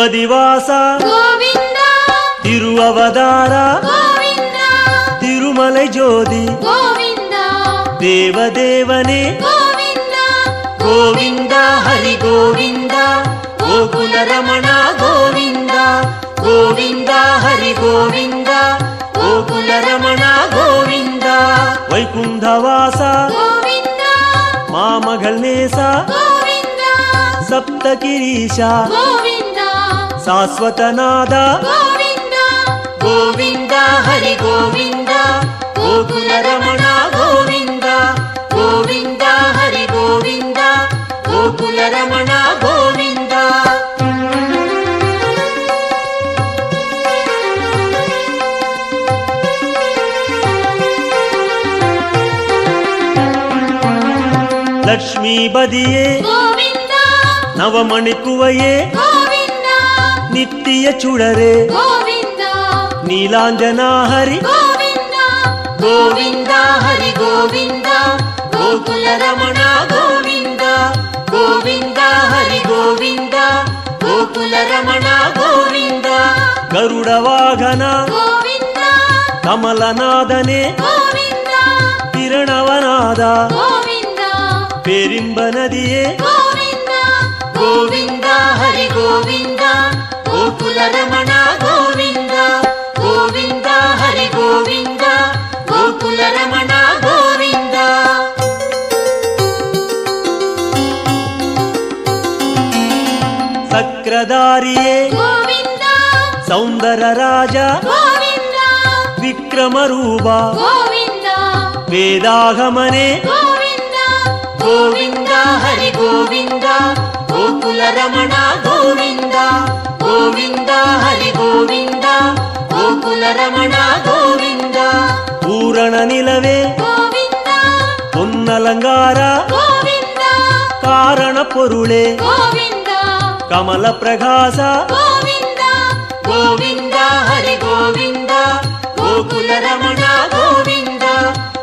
ತಿರುಪದಿವಾಸ ಗೋವಿಂದ ತಿರುವವತಾರ ಗೋವಿಂದ ತಿರುಮಲೈ ಜ್ಯೋತಿ ಗೋವಿಂದ ದೇವದೇವನೇ ಗೋವಿಂದ ಗೋವಿಂದ ಹರಿ ಗೋವಿಂದ ಗೋಕುಲ ರಮಣ ಗೋವಿಂದ ಗೋವಿಂದ ಹರಿ ಗೋವಿಂದ ಗೋಕುಲ ರಮಣ ಗೋವಿಂದ ವೈಕುಂಠವಾಸ ಗೋವಿಂದ ಮಾಮಗಳ್ ನೇಸ ಗೋವಿಂದ ಸಪ್ತಗಿರೀಶ ಗೋವಿಂದ ಶಾಶ್ವತನಾದ ಗೋವಿಂದ ಗೋವಿಂದ ಹರಿ ಗೋವಿಂದ ಗೋಕುಲ ರಮಣ ಗೋವಿಂದ ಗೋವಿಂದ ಹರಿ ಗೋವಿಂದ ಗೋಕುಲ ರಮಣ ಗೋವಿಂದ ಲಕ್ಷ್ಮೀ ಬದಿಯೇ ಗೋವಿಂದ ನವಮಣಿಕುವಯೇ ಗೋವಿಂದ ನಿತ್ಯ ಚುಡರೆ ಗೋವಿಂದ ನೀಲಾಂಜನ ಹರಿ ಗೋವಿಂದ ಗೋವಿಂದ ಹರಿ ಗೋವಿಂದ ಗೋಕುಲ ರಮಣ ಗೋವಿಂದ ಗೋವಿಂದ ಹರಿ ಗೋವಿಂದ ಗೋಕುಲ ರಮಣ ಗೋವಿಂದ ಗರುಡ ವಾಹನ ಗೋವಿಂದ ಕಮಲನಾದನೆ ಗೋವಿಂದ ಕಿರಣವನಾದ ಗೋವಿಂದ ಪೇರಿಂಬ ನದಿಯೇ ಗೋವಿಂದ ಗೋವಿಂದ ಹರಿ ಗೋವಿಂದ ಗೋಕುಲ ರಮಣ ಗೋವಿಂದ ಗೋವಿಂದ ಹರಿ ಗೋವಿಂದ ಗೋಕುಲ ರಮಣ ಗೋವಿಂದ ಸಕ್ರಧಾರಿಯೇ ಗೋವಿಂದ ಸೌಂದರ ರಾಜ ಗೋವಿಂದ ವಿಕ್ರಮ ರೂಪ ಗೋವಿಂದ ವೇದಾಗಮನೆ ಗೋವಿಂದ ಗೋವಿಂದ ಹರಿ ಗೋವಿಂದ ಗೋಕುಲ ರಮಣ ಗೋವಿಂದ ಗೋವಿಂದ ಹರಿ ಗೋವಿಂದ ಗೋಕುಲ ರಮಣ ಗೋವಿಂದ ಪೂರಣ ನಿಲವೇ ಗೋವಿಂದ ಹೊನ್ನಲಂಗಾರ ಗೋವಿಂದ ಕಾರಣ ಪೊರುಳೆ ಗೋವಿಂದ ಕಮಲ ಪ್ರಕಾಶ ಗೋವಿಂದ ಗೋವಿಂದ ಹರಿ ಗೋವಿಂದ ಗೋಕುಲ ರಮಣ ಗೋವಿಂದ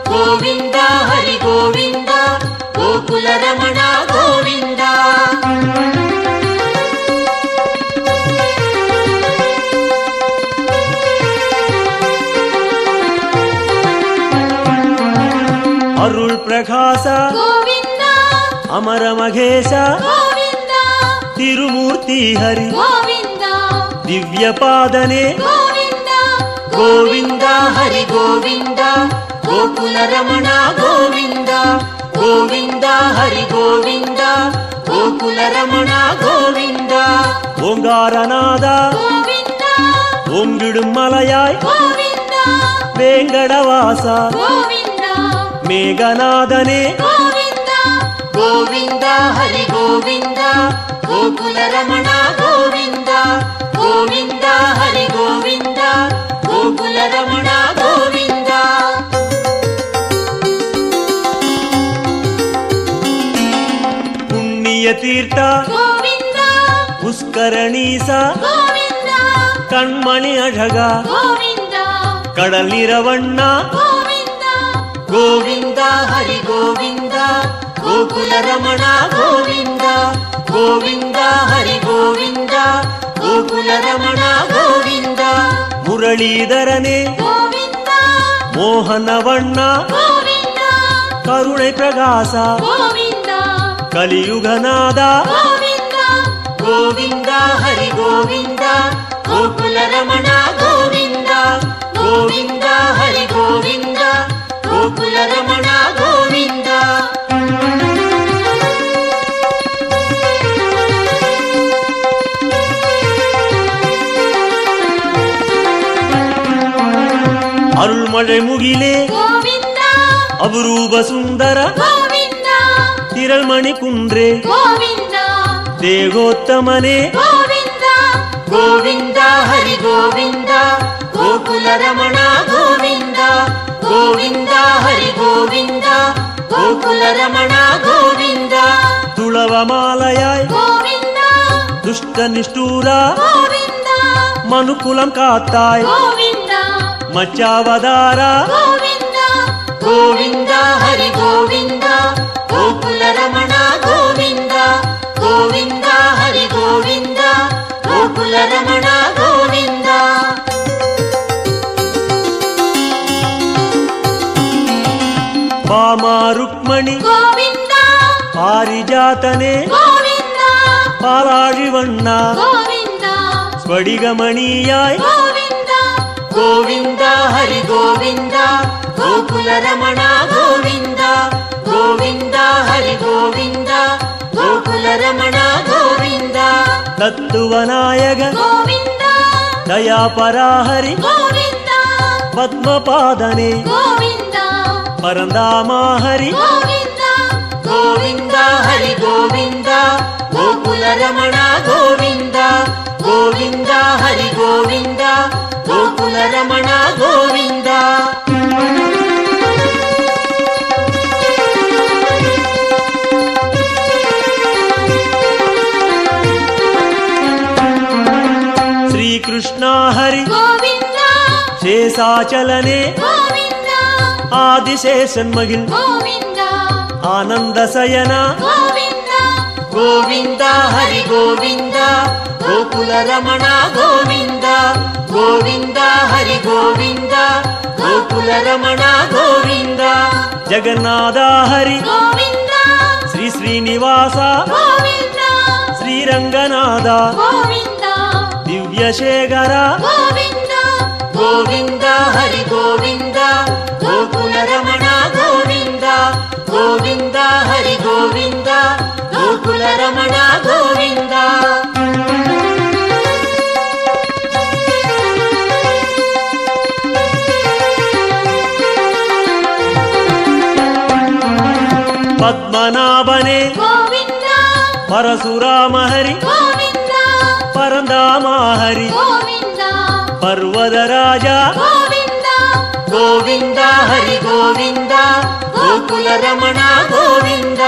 ಗೋವಿಂದ ಹರಿ ಗೋವಿಂದ ಗೋಕುಲ ರಮಣ ಗೋವಿಂದ ಅರುಳ್ ಪ್ರಕಾಶ ಗೋವಿಂದ ಅಮರ ಮಹೇಶ ಗೋವಿಂದ ತಿರುಮೂರ್ತಿ ಹರಿ ಗೋವಿಂದ ದಿವ್ಯ ಪಾದನೆ ಗೋವಿಂದ ಗೋವಿಂದ ಹರಿ ಗೋವಿಂದ ಗೋಕುಲ ರಮಣ ಗೋವಿಂದ ಗೋವಿಂದ ಹರಿ ಗೋವಿಂದ ಗೋಕುಲ ರಮಣ ಗೋವಿಂದ ಓಂಗಾರನಾದ ಗೋವಿಂದ ಓಂಗಿಡುಂ ಮಲಯಾಯ್ ಗೋವಿಂದ ವೇಂಗಡವಾಸ ಗೋವಿಂದ ಮೇಘನಾದನೆ ಗೋವಿಂದ ಗೋವಿಂದ ಹರಿ ಗೋವಿಂದ ಗೋಕುಲ ರಮಣ ಗೋವಿಂದ ಗೋವಿಂದ ಹರಿ ಗೋವಿಂದ ಗೋಕುಲ ರಮಣ ಗೋವಿಂದ ಪುಣ್ಯ ತೀರ್ಥ ಗೋವಿಂದ ಪುಷ್ಕರಣೀಸ ಗೋವಿಂದ ಕಣ್ಮಣಿ ಅಢಗ ಗೋವಿಂದ ಕಡಲಿರವಣ್ಣ ಗೋವಿಂದ ಗೋವಿಂದ ಹರಿ ಗೋವಿಂದ ಗೋಕುಲ ರಮಣ ಗೋವಿಂದ ಗೋವಿಂದ ಹರಿ ಗೋವಿಂದ ಗೋಕುಲ ರಮಣ ಗೋವಿಂದ ಮುರಳೀಧರನೇ ಗೋವಿಂದ ಮೋಹನವಣ್ಣ ಗೋವಿಂದ ಕರುಣೆ ಪ್ರಕಾಶ ಗೋವಿಂದ ಕಲಿಯುಗನಾದ ಗೋವಿಂದ ಗೋವಿಂದ ಹರಿ ಗೋವಿಂದ ಗೋಕುಲ ರಮಣ ಗೋವಿಂದ ಗೋವಿಂದ ಹರಿ ಗೋವಿಂದ ಗೋಕುಲ ರಮಣ ಗೋವಿಂದ ಅರುಳ್ಮಳೆ ಮುಗಿಲೆ ಗೋವಿಂದ ಅಪರೂಪ ಸುಂದರ ಗೋವಿಂದ ತಿರಳ್ಮಣಿ ಕುಂಡ್ರೆ ಗೋವಿಂದ ದೇಗೋತ್ತಮನೆ ಗೋವಿಂದ ಗೋವಿಂದ ಹರಿ ಗೋವಿಂದ ಗೋಕುಲ ರಮಣ ಗೋವಿಂದ ಗೋವಿಂದ ಹರಿ ಗೋವಿಂದ ಗೋಕುಲ ರಮಣ ಗೋವಿಂದ ತುಳವ ಮಾಲಯಾಯ್ ಗೋವಿಂದ ದುಷ್ಟ ನಿಷ್ಠೂರ ಗೋವಿಂದ ಮನುಕುಲಂ ಕಾತ್ತಾಯ್ ಗೋವಿಂದ ಮಚ್ಚಾವದಾರ ಗೋವಿಂದ ಗೋವಿಂದ ಹರಿ ಗೋವಿಂದ ಗೋಕುಲ ರಮಣ ಗೋವಿಂದ ಗೋವಿಂದ ಹರಿ ಗೋವಿಂದ ಗೋಕುಲ ಗೋಕುಲ ರಮಣ ಗೋವಿಂದ. ವಾಮ ರುಕ್ಮಣಿ ಗೋವಿಂದ ಪಾರಿಜಾತನೆ ಗೋವಿಂದ ಪಾಲಾழிವಣ್ಣ ಗೋವಿಂದ ಸ್ಫಟಿಗಮಣಿಯಾಯ್ ಗೋವಿಂದ. ಗೋವಿಂದ ಹರಿ ಗೋವಿಂದ ಗೋಕುಲ ರಮಣ ಗೋವಿಂದ ಗೋವಿಂದ ಹರಿ ಗೋವಿಂದ ಗೋಕುಲ ರಮಣ ಗೋವಿಂದ. ತತ್ತುವನಾಯಕ ಗೋವಿಂದ ದಯಾಪರಾಹರಿ ಗೋವಿಂದ ಪದ್ಮಪಾದನೆ ಗೋವಿಂದ ಪರಂದಾಮ ಹರಿ ಗೋವಿಂದ. ಗೋವಿಂದ ಹರಿ ಗೋವಿಂದ ಗೋಕುಲ ರಮಣ ಗೋವಿಂದ ಗೋವಿಂದ ಹರಿ ಗೋವಿಂದ ಗೋಕುಲ ರಮಣ ಗೋವಿಂದ. ಶ್ರೀಕೃಷ್ಣ ಹರಿ ಗೋವಿಂದ ಶೇಷಾಚಲನೆ ಗೋವಿಂದ ಆದಿಶೇಷನ್ಮಗಿಲ್ ಗೋವಿಂದ ಆನಂದ ಸಯನ ಗೋವಿಂದ. ಗೋವಿಂದ ಹರಿ ಗೋವಿಂದ ಗೋಕುಲ ರಮಣ ಗೋವಿಂದ ಗೋವಿಂದ ಹರಿ ಗೋವಿಂದ ಗೋಕುಲ ರಮಣ ಗೋವಿಂದ. ಜಗನ್ನಾಥ ಹರಿ ಗೋವಿಂದ ಶ್ರೀ ಶ್ರೀನಿವಾಸ ಗೋವಿಂದ ಶ್ರೀರಂಗನಾಥ ಗೋವಿಂದ ದಿವ್ಯಶೇಖರ ಗೋವಿಂದ. ಗೋವಿಂದ ಹರಿ ಗೋವಿಂದ ಗೋಕುಲ ರಮಣ ಗೋವಿಂದ ಗೋವಿಂದ ಹರಿ ಗೋವಿಂದ ಗೋಕುಲ ರಮಣ ಗೋವಿಂದ. ಪದ್ಮನಾಭನೆ ಗೋವಿಂದ ಪರಶುರಾಮ ಹರಿ ಗೋವಿಂದ ಪರಂದಾಮ ಹರಿ ಗೋವಿಂದ ಪರ್ವದ ರಾಜ ಗೋವಿಂದ. ಗೋವಿಂದ ಹರಿ ಗೋವಿಂದ ಗೋಕುಲ ರಮಣ ಗೋವಿಂದ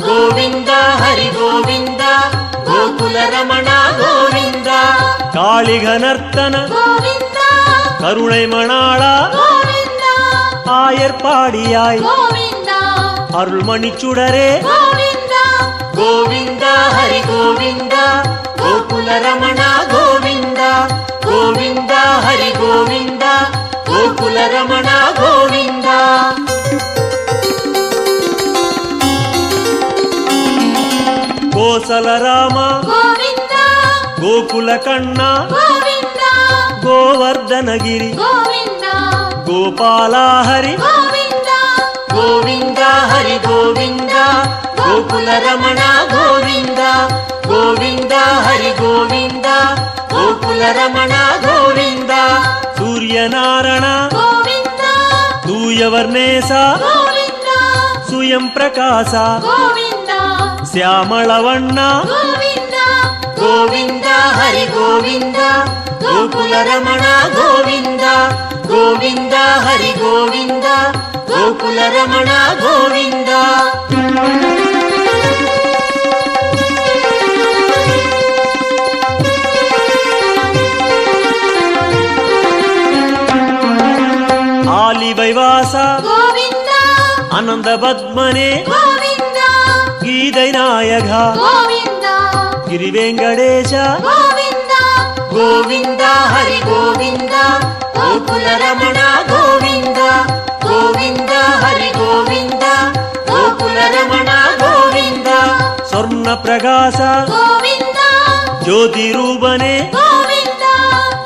ಗೋವಿಂದ ಹರಿ ಗೋವಿಂದ ಗೋಕುಲ ರಮಣ ಗೋವಿಂದ. ಕಾಳಿಘನರ್ತನ ಗೋವಿಂದ கருணை மணாளா ಗೋವಿಂದ ஆயர்பாடியாய் ಗೋವಿಂದ அருள்மணிச்சுடரே ಗೋವಿಂದ. கோவிந்த ஹரி கோவிந்த கோகுல ரமண கோவிந்த கோவிந்த ஹரி கோவிந்த கோகுல ரமண கோவிந்த. கோசல ராம ಗೋವಿಂದ கோகுல கண்ணா ಗೋವಿಂದ கோவர்தனகிரி ಗೋವಿಂದ கோபால ஹரி ಗೋವಿಂದ கோவிந்த ஹரி கோவிந்த கோகுல ரமண கோவிந்த கோவிந்த ஹரி கோவிந்த கோகுல ரமண கோவிந்த. சூரியநாராயண ಗೋವಿಂದ தூயவர்ணேச ಗೋವಿಂದ சுயம் பிரகாச ಗೋವಿಂದ ಶ್ಯಾಮಳವಣ್ಣ ಗೋವಿಂದ கோவிந்த ஹரி கோவிந்த கோகுல ரமண கோவிந்த கோவிந்த ஹரி கோவிந்த கோகுல ரமண கோவிந்த. ஆலிவைவாச ಗೋವಿಂದ அனந்த பத்மனே ಗೋವಿಂದ கீதை நாயக ಗೋವಿಂದ ಗಿರಿವೆಂಕಟೇಶ ಗೋವಿಂದ கோவிந்த ஹரி கோவிந்த கோகுல ரமண கோவிந்த கோவிந்த ஹரி கோவிந்த கோகுல ரமண கோவிந்த. ಸ್ವರ್ಣ ಪ್ರಕಾಶ ಗೋವಿಂದ ಜ್ಯೋತಿ ರೂಪನೆ ಗೋವಿಂದ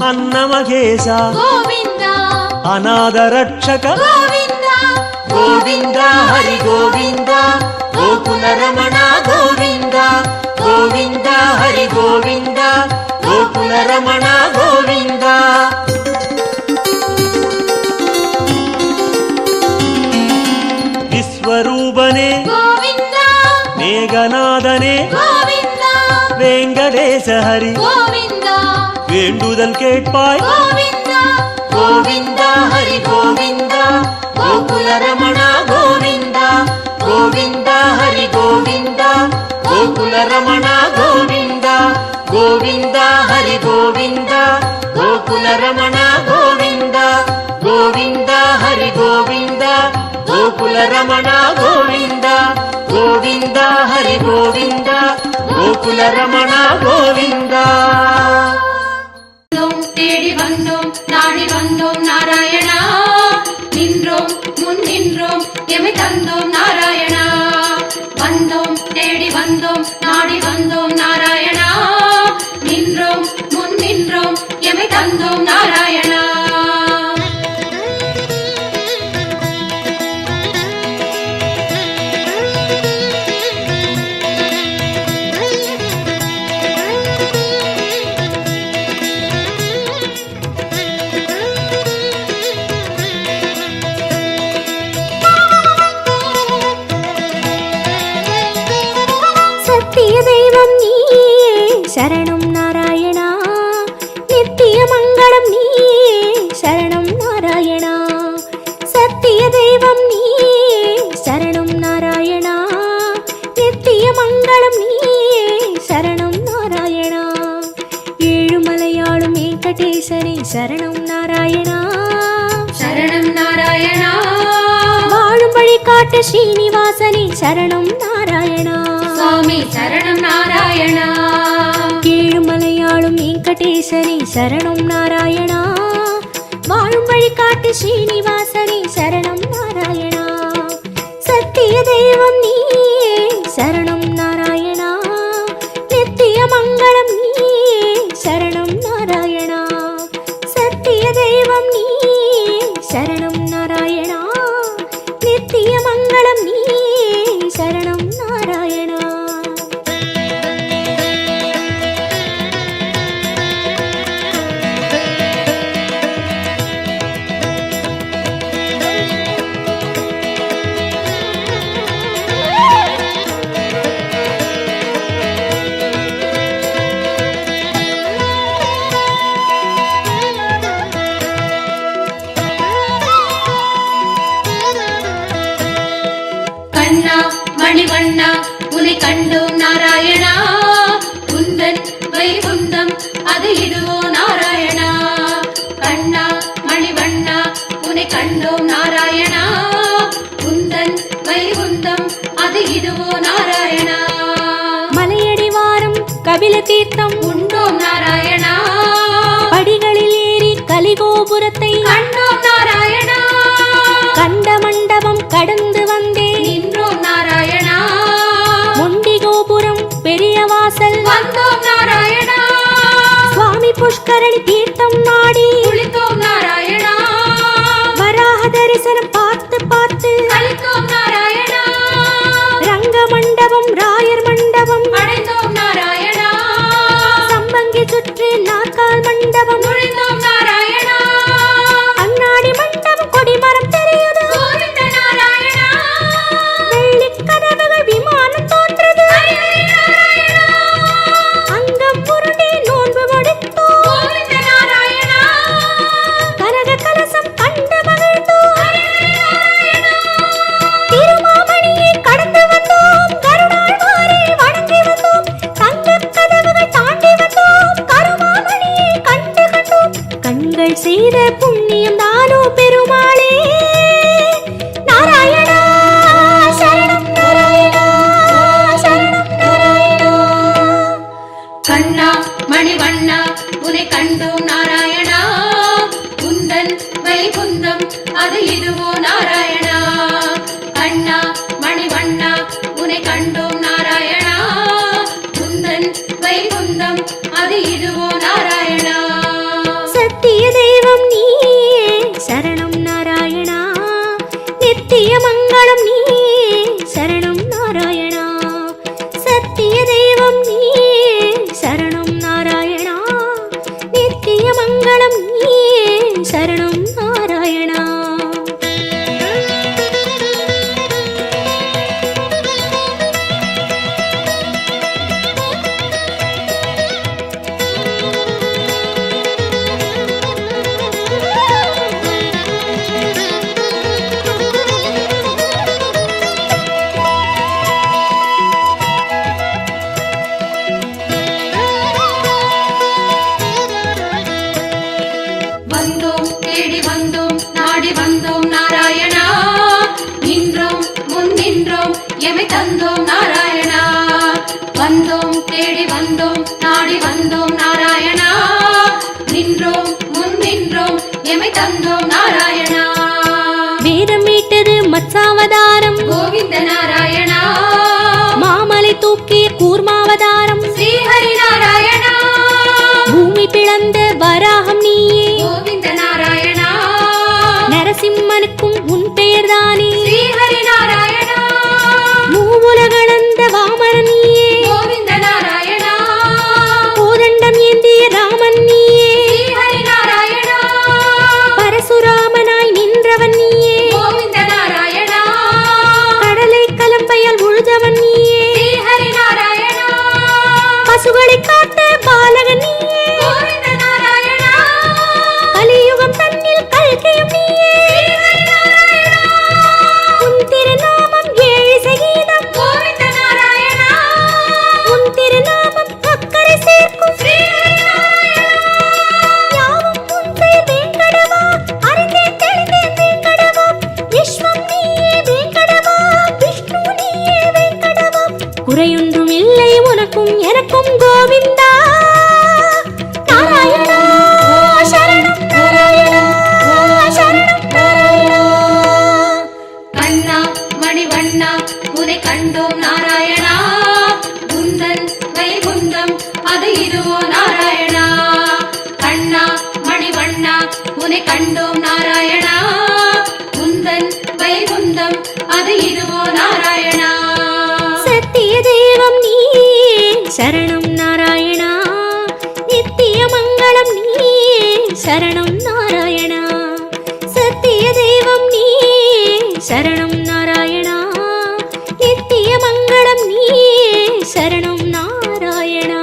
ಅನ್ನಮಘೇಶ ಗೋವಿಂದ ಅನಾಥ ರಕ್ಷಕ ಗೋವಿಂದ ಗೋವಿಂದ ಹರಿ ಗೋವಿಂದ ಗೋಕುಲ ರಮಣ ಗೋವಿಂದ ಗೋವಿಂದ ಹರಿ ಗೋವಿಂದ ಗೋಕುಲ ರಮಣ ಗೋವಿಂದ. ವಿಶ್ವರೂಪನೆ ಗೋವಿಂದ ಮೇಘನಾದನೆ ಗೋವಿಂದ ವೆಂಕಟೇಶ ಹರಿ ಗೋವಿಂದ வேண்டுதல் கேட்பாய் ಗೋವಿಂದ கோவிந்த ஹரி கோவிந்த கோகுல ரமண கோவிந்த கோவிந்த ஹரி கோவிந்த கோகுல ரமண கோவிந்த கோவிந்த ஹரி கோவிந்த கோகுல ரமண கோவிந்த கோவிந்த ஹரி கோவிந்த கோகுல ரமண கோவிந்த கோவிந்த ஹரி கோவிந்த கோகுல ரமண கோவிந்த. தேடி வந்தோம் நாடி வந்தோம் நாராயணா நின்றோம் முன் நின்றோம் எமை தந்தோம் நாராயணா வந்தோம் தேடி வந்தோம் நாடி வந்தோம் நாராயணா நின்றோம் முன் நின்றோம் எமை தந்தோம் நாராயணா சத்திய தெய்வம் நீயே சரணம் நாராயணா நித்திய மங்களம் நீயே சரணம் நாராயணா சத்திய தெய்வம் நீயே சரணம் நாராயணா நித்திய மங்களம் நீயே சரணம் நாராயணா ஏழுமலையாளும் வெங்கடேசனே சரணம் நாராயணா சரணம் நாராயணா வாழும் வழி காட்டு ஸ்ரீனிவாசனே சரணம் நாராயணா சுவாமி சரணம் நாராயணா ஏழுமலையாளும் வெங்கடேசனே சரணம் நாராயணா வாழும் வழி காட்டு ஸ்ரீனிவாசனே சரணம் நாராயணா சத்திய தெய்வம் நீயே சரணம் நாராயணா நித்திய மங்களம் நீயே சரணம் நாராயணா சத்திய தெய்வம் நீயே சரணம் நாராயணா நித்திய மங்களம் நீயே சரணம் நாராயணா கண்ணா மணிவண்ணா உன்னை கண்டோம் நாராயணா குந்தன் வைகுந்தம் அது இதுவோ நாராயணா கண்ணா மணிவண்ணா உன்னை கண்டோம் நாராயணா குந்தன் வைகுந்தம் அது இதுவோ நாராயணா மலையடி வாரம் கபில தீர்த்தம் உண்டோம் நாராயணா படிகளில் ஏறி கலிகோபுரத்தை கண்டோம் நாராயணா கண்ட மண்டபம் கடந்து வந்தேன் நின்றோம் நாராயணா முண்டி கோபுரம் பெரிய வாசல் வந்தோம் நாராயணா சுவாமி புஷ்கரணி தீர்த்தம் நாடி குளித்தோம் நாராயணா வராக தரிசனம் பார்த்து பார்த்து கலித்தோம் நாராயணா ரங்க மண்டபம் ராயர் மண்டபம் அடைந்தோம் நாராயணா சம்பங்கி சுற்றி நாற்கால் மண்டபம் நுழைந்தோம் நாராயணா அண்ணாடி மண்டபம் கொடிமரம் தெரியுது கோவிந்த நாராயணா வெள்ளி கதவுகள் விமானம் தோன்றது ஹரி நாராயணா அங்கம் புரண்டி நோன்பு முடித்தோம் கோவிந்த நாராயணா கனக கலசம் கண்டு மகிழ்ந்தோம் நாராயணா திருமாமணியை கடந்து வந்தோம் கருணாழ்வாரை வணங்கி வந்தோம் தங்க கதவுகள் தாண்டி வந்தோம் கருமாமணியை கண்டு கண்டோம் கண்கள் செய்த புண்ணியம் தானோ பெருமாளே நாராயணா சரணம் நாராயணா சரணம் நாராயணா கண்ணா மணிவண்ணா உன்னை கண்டோம் நாராயணா குந்தன் வைகுந்தம் அது இதுவோ நாராயணா கண்ணா மணிவண்ணா உன்னை கண்டோம் நாராயணா குந்தன் வைகுந்தம் அது இதுவோ நாராயணா சத்திய தெய்வம் நீயே சரணம் நாராயணா நித்திய மங்களம் நீயே சரணம் நாராயணா சத்திய தெய்வம் நீயே சரணம் நாராயணா நித்திய மங்களம் நீயே சரணம் நாராயணா வந்தோம் தேடி வந்தோம் நாடி வந்தோம் நாராயணா நின்றோம் முன் நின்றோம் எமை தந்தோம் நாராயணா வந்தோம் தேடி வந்தோம் நாடி வந்தோம் நாராயணா நின்றோம் முன்னின்றோம் எமை தந்தோம் நாராயணா. வேதம் மீட்டது மத்சாவதாரம் கோவிந்த நாராயணா. மாமலை தூக்கிய கூர்மாவதாரம் ஸ்ரீஹரி நாராயணா. பூமி பிளந்த வராகம் நீயே கோவிந்த நாராயணா. நரசிம்மனுக்கும் உன் பெயர்தானே ஸ்ரீஹரி நாராயணா. மூவுலகளந்த வாமரன் நீயே கோவிந்த நாராயணா. கோதண்டம் ஏந்திய ராமன் நீயே ஸ்ரீஹரி நாராயணா. பரசுராமனாய் நின்றவன் நீயே கோவிந்த நாராயணா. கடலை கலம்பையால் உழுதவன் நீயே ஸ்ரீஹரி நாராயணா. பசுகளை காத்த பாலகன் நீயே கோவிந்த நாராயணா. கலியுகம் தன்னில் கல்கையும் நீயே ஸ்ரீஹரி நாராயணா. உன் திருநாமம் ஏழு சகீதம் கோவிந்த நாராயணா. உன் திருநாமம் அக்கறை சேர்க்கும் ஸ்ரீஹரி நாராயணா. யாவும் உன் பெயர் வேங்கடவா அறிந்தேன் தெளிந்தேன் வேங்கடவா விஸ்வம் நீயே வேங்கடவா விஷ்ணு நீயே வேங்கடவா குறையொன்றும் இல்லை உனக்கும் எனக்கும் கோவிந்தா நாராயணா சரணம் நாராயணா சரணம் நாராயணா. கண்ணா மணிவண்ணா உனை கண்டோம் நாராயணா. குந்தன் வைகுந்தம் அது இதுவோ நாராயணா. கண்ணா மணிவண்ணா உனை கண்டோம் நாராயணா. குந்தன் வைகுந்தம் அது இதுவோ நாராயணா. சத்திய தெய்வம் நீயே சரணம் நாராயணா நித்திய மங்களம் நீயே சரணம் நாராயணா. சத்திய தெய்வம் நீயே சரணம் நாராயணா நித்திய மங்களம் நீயே சரணம் நாராயணா.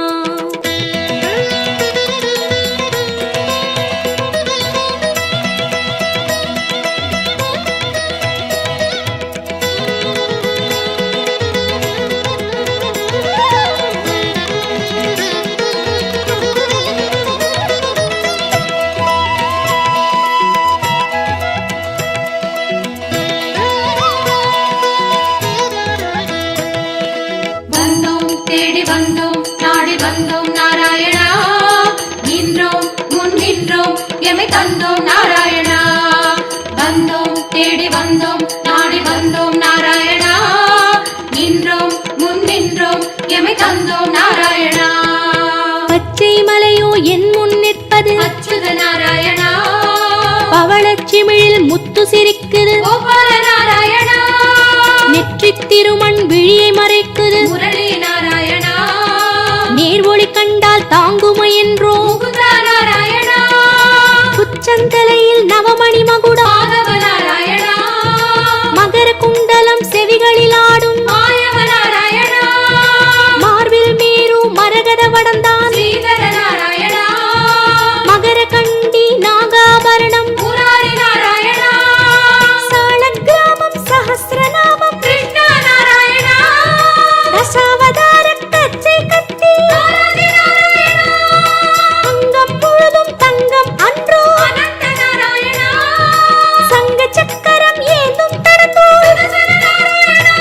வந்தோம் தேடி வந்தோம் நாடி வந்தோம் நாராயணா. நின்றோம் முன் நின்றோம் எமை தந்தோம் நாராயணா. வந்தோம் தேடி வந்தோம் நாடி வந்தோம் நாராயணா. நின்றோம் முன் நின்றோம் எமை தந்தோம் நாராயணா. பச்சை மலையோ என் முன் நிற்பது அச்சுத நாராயணா. பவளச்சிமிழில் முத்து சிரிக்குது கோபால நாராயணா. நெற்றித் திருமண் விழியை மறைக்குது முரளி நாராயணா. நேர்வொளி கண்டால் தாங்குமை என்றோ முகுந்தா நாராயணா. குச்சந்தலையில் நவமணி மகுடம் மாதவ நாராயணா. மகர குண்டலம் செவிகளில் ஆடும் மாயவ நாராயணா. மார்பில் மேரு மரகத வடந்தான் ஸ்ரீதர நாராயணா. மகர கண்டி நாகாபரணம் முராரி நாராயணா. சாளக்கிராமம் சஹஸ்ரநாமம் கிருஷ்ணா நாராயணா. தசாவதார கச்சை கத்தி ஆதி நாராயணா. அங்கம் முழுதும் தங்கம் அன்றோ அனந்த நாராயணா. சங்க சக்கரம் ஏந்தும் தடந்தோ சுதர்சன நாராயணா.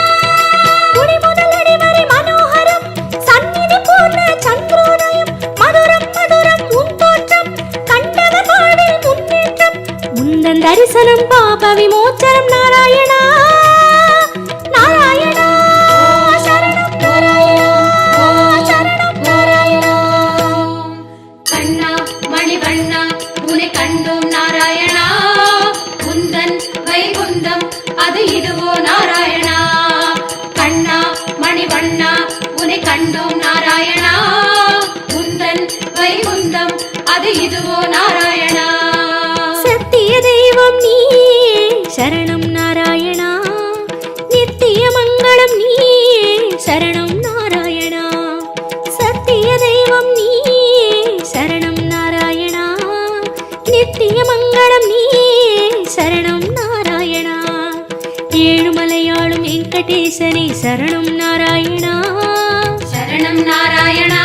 குடி முதலடி வரை மனோகரம் சந்நிதி பூர்ண சந்திரோதயம் மதுரம் மதுரம் உன் தோற்றம் கண்டவர் வாழ்வில் முன்னேற்றம் முந்தன் தரிசனம் பாப விமோச்சனம் நாராயணா நாராயணா சரணம் நாராயணா சரணம் நாராயணா. கண்ணா மணிவண்ணா உனை கண்டோம் நாராயணா. குந்தன் வைகுந்தம் அது இதுவோ நாராயணா. கண்ணா மணிவண்ணா உனை கண்டோம் நாராயணா. குந்தன் வைகுந்தம் அது இதுவோ நாராயணா. சத்திய தெய்வம் நீயே சரணம் நாராயணா நித்திய மங்களம் நீயே சரணம் நாராயணா. சத்திய தெய்வம் நீயே சரணம் நாராயணா நித்திய மங்களம் நீயே சரணம் நாராயணா. ஏழுமலையாளும் வெங்கடேசனே சரணம் நாராயணா. சரணம் நாராயணா.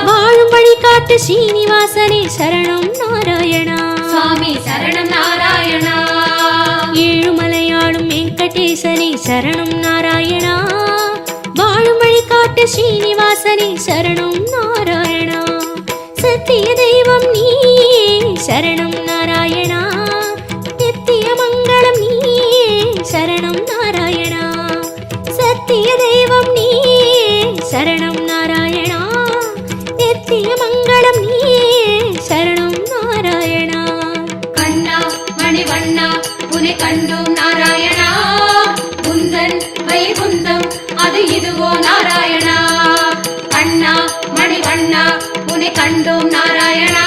வாழும் வழிகாட்டு ஸ்ரீனிவாசனே சரணம் நாராயணா. சுவாமி சரணம் நாராயணா. ஏழுமலையாளும் வெங்கடேசனே சரணம் நாராயணா. வாழும் வழிகாட்டு ஸ்ரீனிவாசனே சரணம் நாராயணா. சத்திய தெய்வம் நீயே சரணம் நாராயணா நித்திய மங்களம் நீயே சரணம் நாராயணா சத்திய தெய்வம் நீயே சரணம் நாராயணா நித்திய மங்களம் நீயே சரணம் நாராயணா கண்ணா மணிவண்ணா உனை கண்டோம் நாராயணா குந்தன் வைகுந்தம் அது இதுவோ நாராயணா கண்ணா மணிவண்ணா உனை கண்டோம் நாராயணா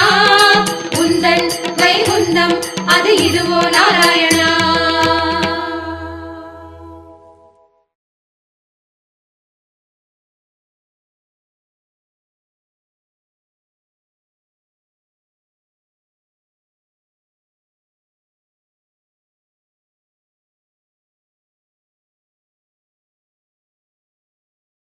குந்தன் வைகுந்தம் அது இதுவோ நாராயணா